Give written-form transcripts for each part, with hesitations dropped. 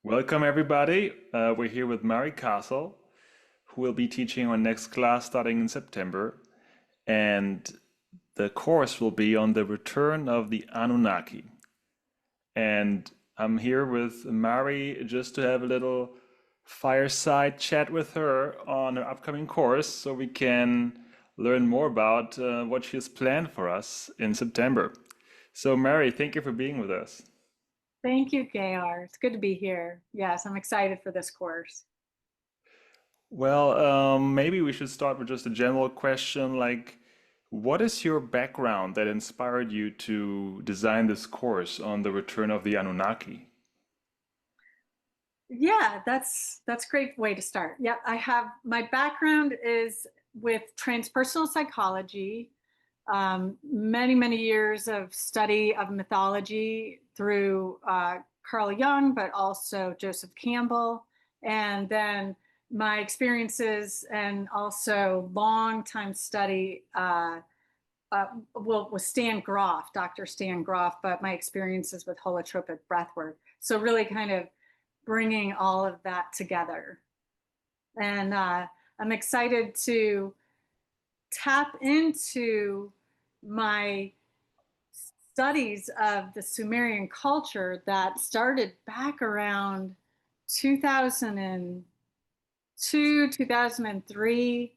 Welcome, everybody. We're here with Mary Castle, who will be teaching our next class starting in September. And the course will be on the return of the Anunnaki. And I'm here with Mary just to have a little fireside chat with her on her upcoming course so we can learn more about what she has planned for us in September. So, Mary, thank you for being with us. Thank you, KR. It's good to be here. Yes, I'm excited for this course. Well, maybe we should start with just a general question like, what is your background that inspired you to design this course on the return of the Anunnaki? Yeah, that's a great way to start. Yeah, I have my background is with transpersonal psychology, many years of study of mythology through Carl Jung, but also Joseph Campbell, and then my experiences and also long time study with Stan Groff, Dr. Stan Groff, but my experiences with holotropic breathwork. So really kind of bringing all of that together. And I'm excited to tap into my studies of the Sumerian culture that started back around 2002, 2003,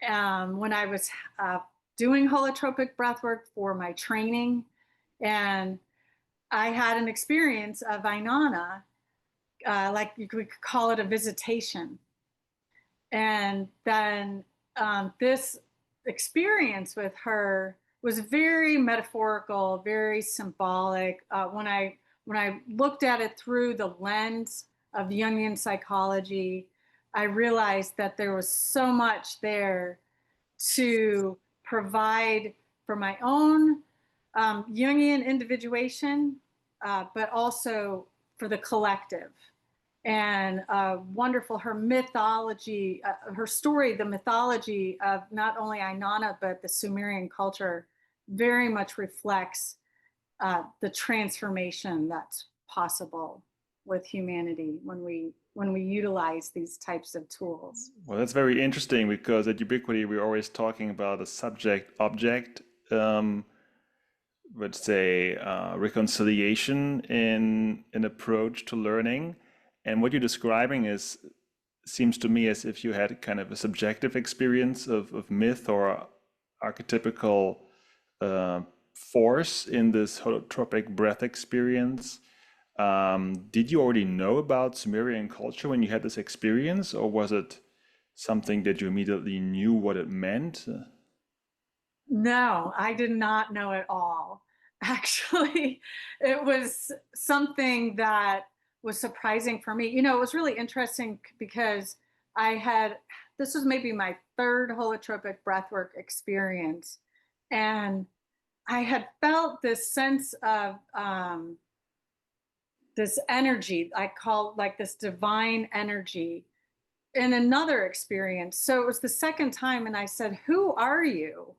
when I was doing holotropic breathwork for my training. And I had an experience of Ainana, like you could call it a visitation. And then this experience with her was very metaphorical, very symbolic. When I looked at it through the lens of Jungian psychology, I realized that there was so much there to provide for my own Jungian individuation, but also for the collective. And wonderful, her mythology, her story, the mythology of not only Ainana, but the Sumerian culture very much reflects the transformation that's possible with humanity when we utilize these types of tools. Well, that's very interesting because at Ubiquity we're always talking about a subject object, let's say reconciliation in an approach to learning. And what you're describing is seems to me as if you had kind of a subjective experience of myth or archetypical uh, force in this holotropic breath experience. Did you already know about Sumerian culture when you had this experience, or was it something that you immediately knew what it meant? No, I did not know at all. Actually, it was something that was surprising for me. It was really interesting because I had, this was maybe my third holotropic breathwork experience. And I had felt this sense of this energy, I call like this divine energy in another experience. So it was the second time, and I said, "Who are you?"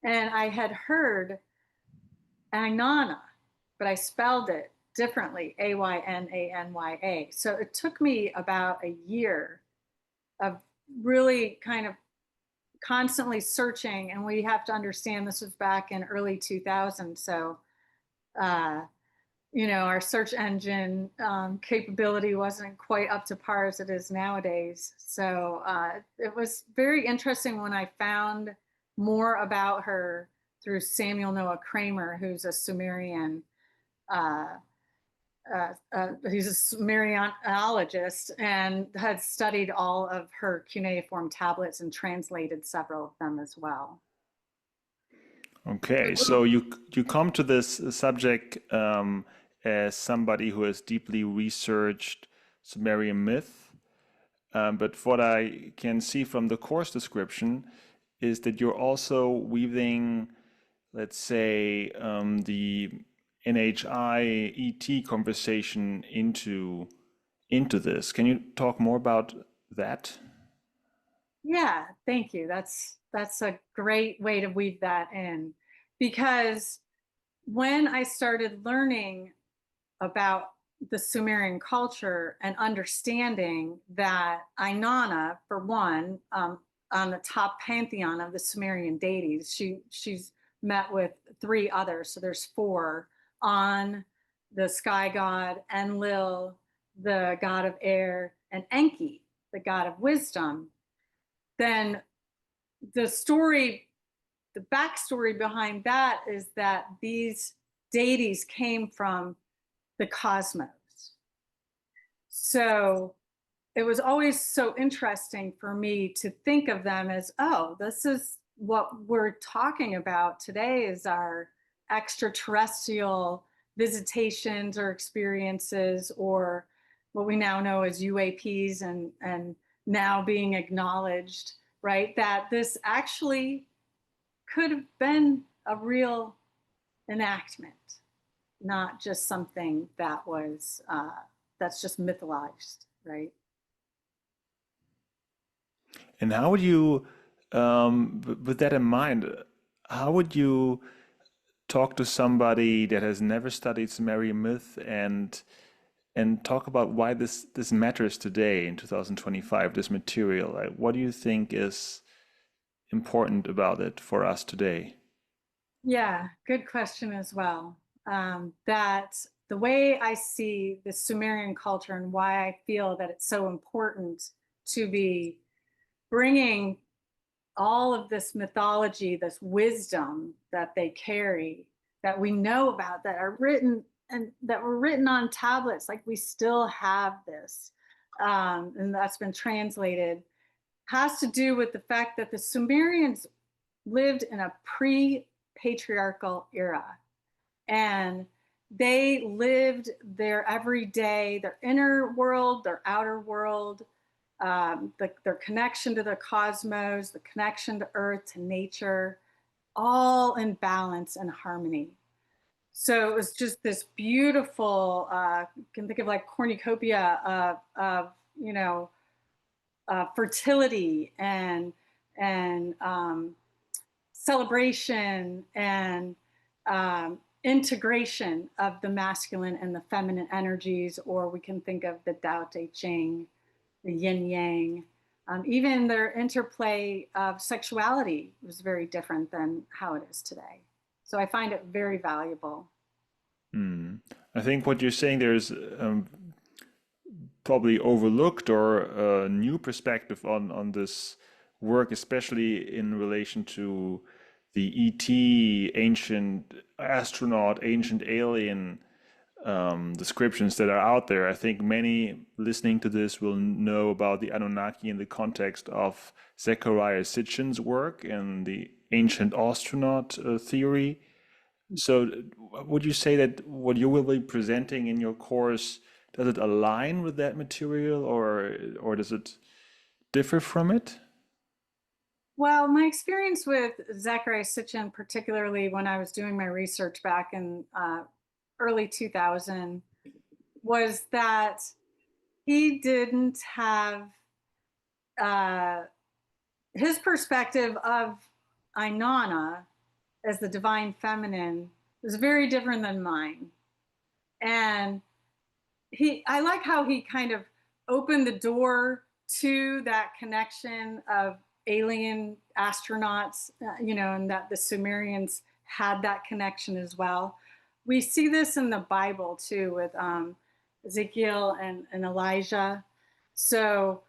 And I had heard Ainana, but I spelled it differently, Aynanya. So it took me about a year of really kind of constantly searching. And we have to understand this was back in early 2000. So, uh, our search engine capability wasn't quite up to par as it is nowadays. So it was very interesting when I found more about her through Samuel Noah Kramer, who's a Sumerian, uh, he's a Sumerianologist and had studied all of her cuneiform tablets and translated several of them as well. Okay, so you come to this subject as somebody who has deeply researched Sumerian myth, but what I can see from the course description is that you're also weaving, let's say, the NHI-ET conversation into this. Can you talk more about that? Yeah, thank you. That's a great way to weave that in because when I started learning about the Sumerian culture and understanding that Inanna, for one, on the top pantheon of the Sumerian deities, she's met with three others. So there's four: On, the sky god; Enlil, the god of air; and Enki, the god of wisdom. Then the story, the backstory behind that is that these deities came from the cosmos. So it was always so interesting for me to think of them as, oh, this is what we're talking about today, is our extraterrestrial visitations or experiences, or what we now know as UAPs, and now being acknowledged, right? That this actually could have been a real enactment, not just something that was that's just mythologized, right? And how would you, with that in mind, how would you talk to somebody that has never studied Sumerian myth and talk about why this matters today in 2025, this material? Like, what do you think is important about it for us today? Yeah, good question as well. That the way I see the Sumerian culture and why I feel that it's so important to be bringing all of this mythology, this wisdom that they carry, that we know about, that are written and that were written on tablets, like we still have this, and that's been translated, has to do with the fact that the Sumerians lived in a pre-patriarchal era, and they lived their everyday, their inner world, their outer world, their connection to the cosmos, the connection to earth, to nature, all in balance and harmony. So it was just this beautiful, you can think of like cornucopia of you know, fertility and celebration and integration of the masculine and the feminine energies, or we can think of the Tao Te Ching, the yin yang. Even their interplay of sexuality was very different than how it is today. So I find it very valuable. Hmm. I think what you're saying there is probably overlooked or a new perspective on this work, especially in relation to the ET, ancient astronaut, ancient alien descriptions that are out there. I think many listening to this will know about the Anunnaki in the context of Zecharia Sitchin's work and the ancient astronaut theory. So, would you say that what you will be presenting in your course, does it align with that material, or does it differ from it? Well, my experience with Zachariah Sitchin, particularly when I was doing my research back in early 2000, was that he didn't have uh, his perspective of Ainana as the divine feminine was very different than mine. And I like how he kind of opened the door to that connection of alien astronauts, and that the Sumerians had that connection as well. We see this in the Bible too, with Ezekiel and Elijah. So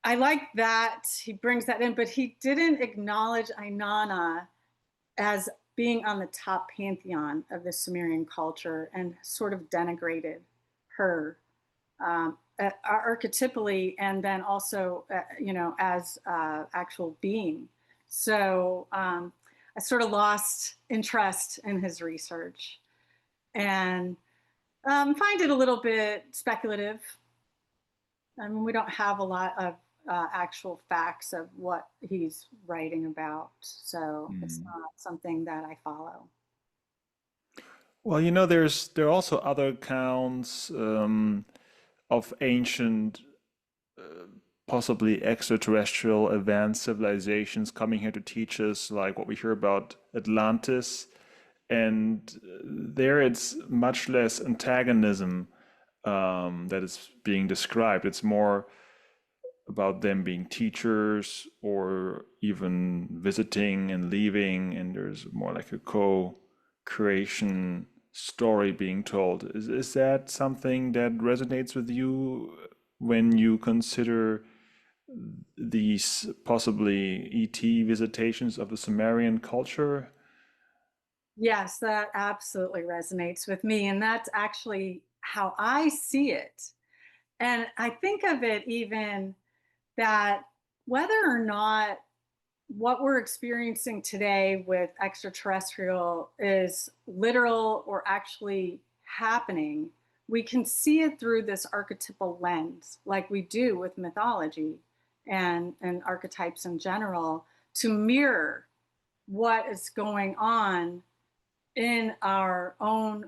I like that he brings that in, but he didn't acknowledge Ainana as being on the top pantheon of the Sumerian culture, and sort of denigrated her, archetypally, and then also, as actual being. So I sort of lost interest in his research, and find it a little bit speculative. I mean, we don't have a lot of actual facts of what he's writing about, so it's Hmm. not something that I follow. Well, there are also other accounts of ancient, possibly extraterrestrial advanced civilizations coming here to teach us, like what we hear about Atlantis. And there it's much less antagonism that is being described. It's more about them being teachers or even visiting and leaving, and there's more like a co-creation story being told. Is that something that resonates with you when you consider these possibly ET visitations of the Sumerian culture? Yes, that absolutely resonates with me. And that's actually how I see it. And I think of it even that whether or not what we're experiencing today with extraterrestrial is literal or actually happening, we can see it through this archetypal lens, like we do with mythology and archetypes in general, to mirror what is going on in our own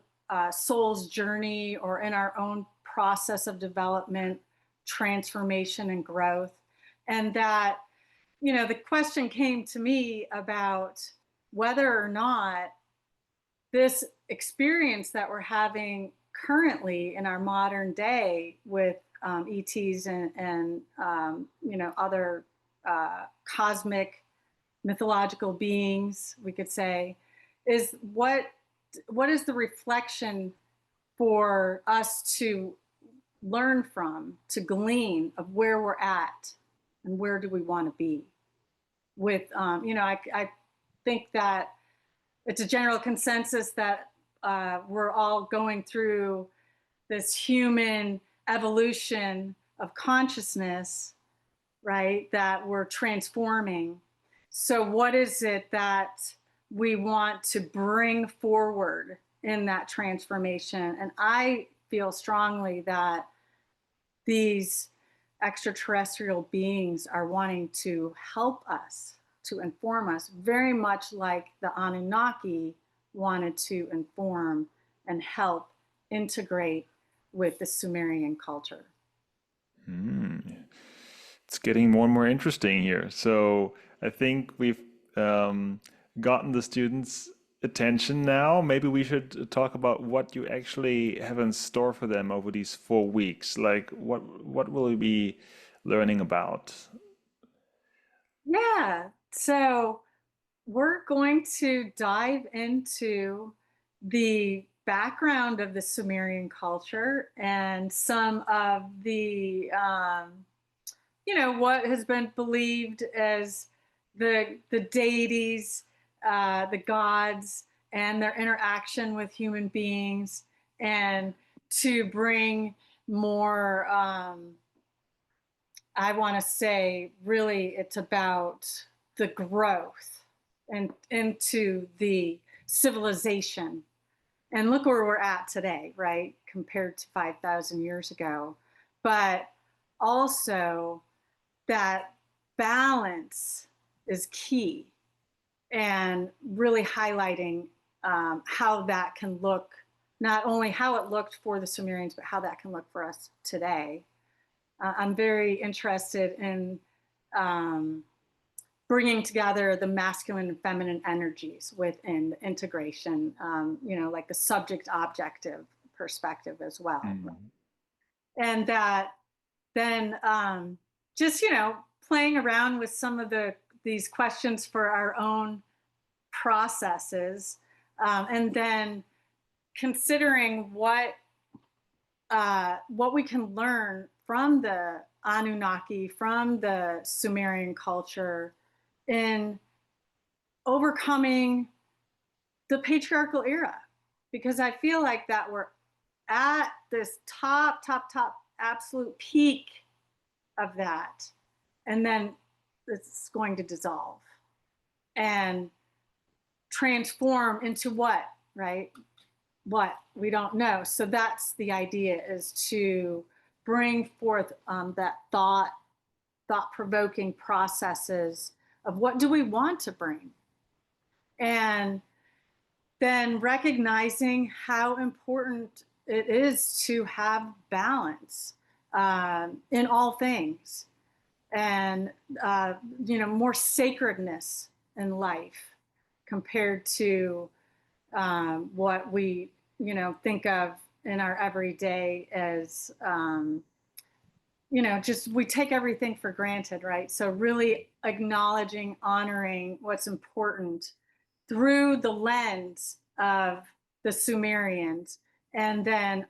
soul's journey or in our own process of development, transformation, and growth. And that, the question came to me about whether or not this experience that we're having currently in our modern day with ETs and other cosmic mythological beings, we could say, is what is the reflection for us to learn from, to glean of where we're at and where do we want to be with, I think that it's a general consensus that we're all going through this human evolution of consciousness, right? That we're transforming. So, what is it that we want to bring forward in that transformation? And I feel strongly that these extraterrestrial beings are wanting to help us, to inform us, very much like the Anunnaki wanted to inform and help integrate with the Sumerian culture. Hmm. It's getting more and more interesting here. So I think we've um, gotten the students' attention now. Maybe we should talk about what you actually have in store for them over these 4 weeks. Like what will we be learning about? Yeah. So we're going to dive into the background of the Sumerian culture and some of the, what has been believed as the deities, the gods, and their interaction with human beings, and to bring more. I want to say, really, it's about the growth and into the civilization. And look where we're at today, right? Compared to 5,000 years ago. But also that balance is key, and really highlighting how that can look, not only how it looked for the Sumerians, but how that can look for us today. I'm very interested in bringing together the masculine and feminine energies within the integration, like the subject objective perspective as well. Mm. And that then just, playing around with some of these questions for our own processes, and then considering what we can learn from the Anunnaki, from the Sumerian culture in overcoming the patriarchal era. Because I feel like that we're at this top, absolute peak of that. And then it's going to dissolve and transform into what, right? What we don't know. So that's the idea, is to bring forth that thought-provoking processes of what do we want to bring, and then recognizing how important it is to have balance in all things, and more sacredness in life compared to what we think of in our everyday as, just we take everything for granted, right? So really acknowledging, honoring what's important through the lens of the Sumerians, and then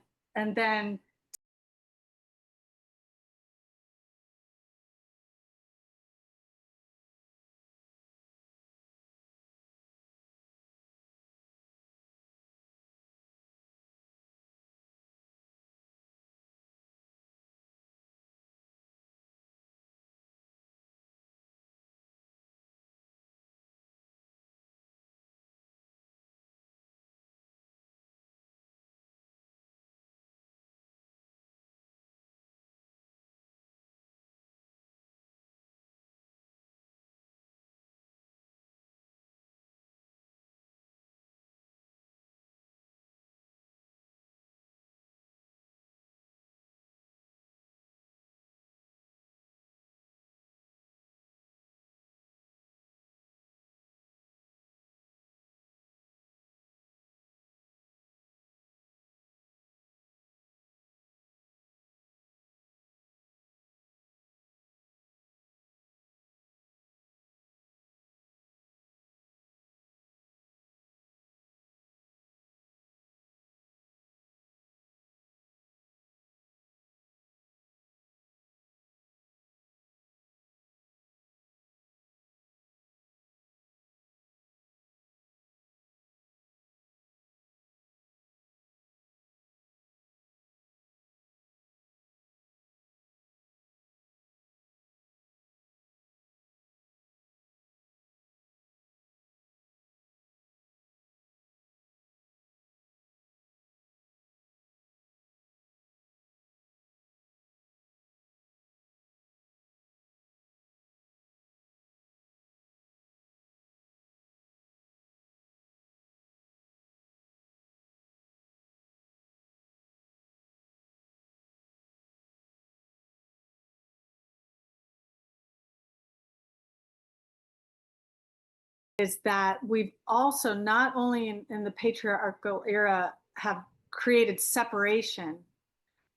is that we've also, not only in the patriarchal era, have created separation,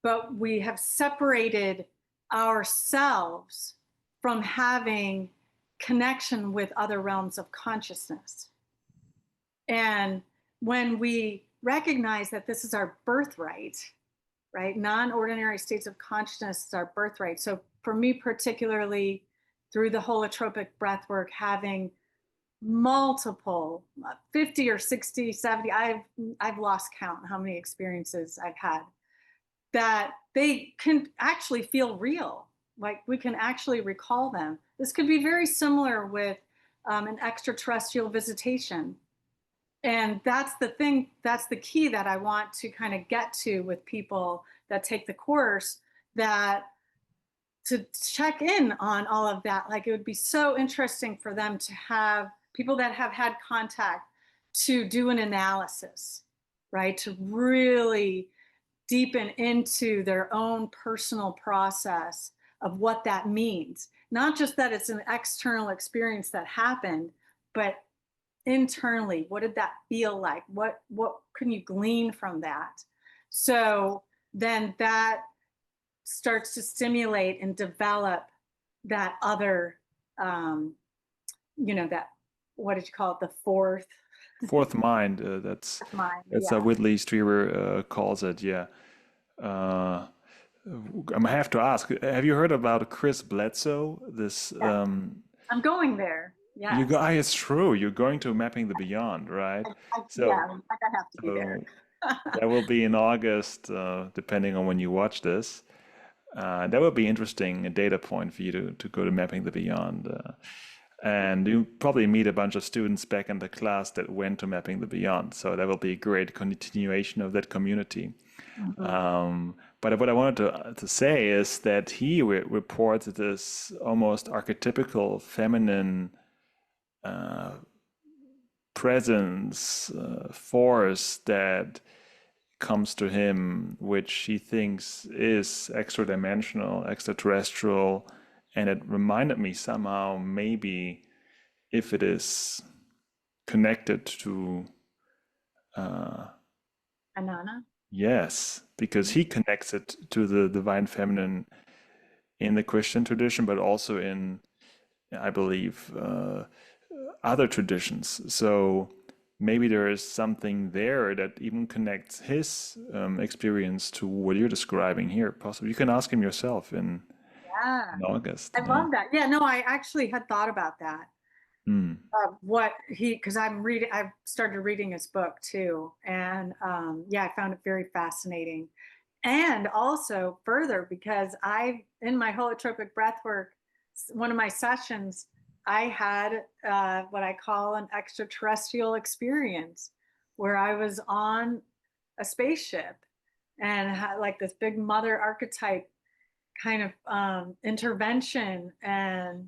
but we have separated ourselves from having connection with other realms of consciousness. And when we recognize that this is our birthright, right? Non-ordinary states of consciousness is our birthright. So for me, particularly through the holotropic breath work, having multiple 50 or 60, 70, I've lost count how many experiences I've had, that they can actually feel real. Like we can actually recall them. This could be very similar with an extraterrestrial visitation. And that's the thing, that's the key that I want to kind of get to with people that take the course, that to check in on all of that. Like it would be so interesting for them to have people that have had contact to do an analysis, right? To really deepen into their own personal process of what that means. Not just that it's an external experience that happened, but internally, what did that feel like? What can you glean from that? So then that starts to stimulate and develop that other, that, what did you call it? The Fourth mind. mind. That's Yeah. Whitley Strieber calls it. Yeah. Uh, I have to ask. Have you heard about Chris Bledsoe? This Yes. I'm going there. you Yes. go. It's true. You're going to Mapping the Beyond, right? Yeah, So, I have to be there. so that will be in August, depending on when you watch this. That would be interesting, a data point for you to go to Mapping the Beyond. And you probably meet a bunch of students back in the class that went to Mapping the Beyond. So that will be a great continuation of that community. But what I wanted to say is that he reports this almost archetypical feminine presence, force that comes to him, which he thinks is extra dimensional, extraterrestrial. And it reminded me somehow, maybe if it is connected to Anana? Yes, because he connects it to the divine feminine in the Christian tradition, but also in, I believe, other traditions. So maybe there is something there that even connects his experience to what you're describing here. Possibly you can ask him yourself Yeah, in August. I Yeah. love that. Yeah, no, I actually had thought about that. Hmm. What he, because I've started reading his book too, and yeah, I found it very fascinating. And also further, because in my holotropic breath work, one of my sessions, I had what I call an extraterrestrial experience, where I was on a spaceship and had like this big mother archetype kind of intervention. And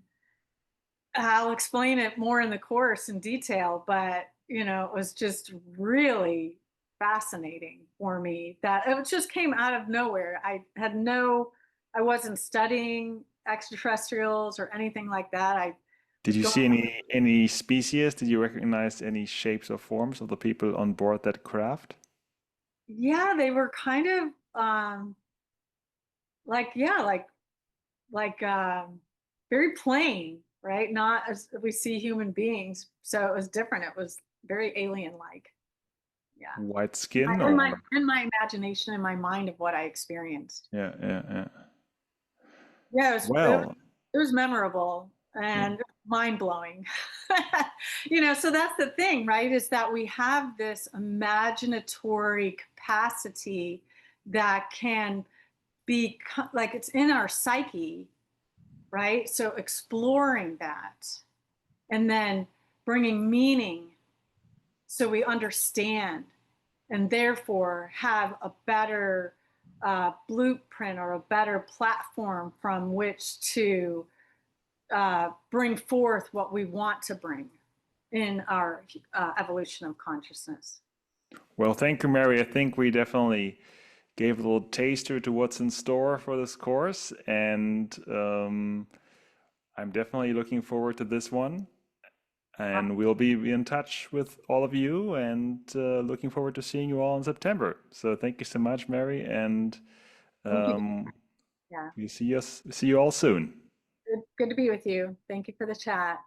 I'll explain it more in the course in detail, but it was just really fascinating for me that it just came out of nowhere. I wasn't studying extraterrestrials or anything like that. I Did you don't, see any species? Did you recognize any shapes or forms of the people on board that craft? yeah, they were kind of like, yeah, like very plain, right? Not as we see human beings. So it was different. It was very alien like. Yeah. White skin In my or in my imagination, in my mind of what I experienced. yeah, yeah, yeah. Yeah, Well, it was memorable yeah. and mind blowing. So that's the thing, right? Is that we have this imaginatory capacity that can be like it's in our psyche, right? So exploring that and then bringing meaning so we understand and therefore have a better blueprint or a better platform from which to bring forth what we want to bring in our evolution of consciousness. Well, thank you, Mary. I think we definitely gave a little taster to what's in store for this course, and I'm definitely looking forward to this one. And we'll be in touch with all of you, and looking forward to seeing you all in September. So thank you so much, Mary, and Thank you. um, Yeah. we see you all soon. Good to be with you. Thank you for the chat.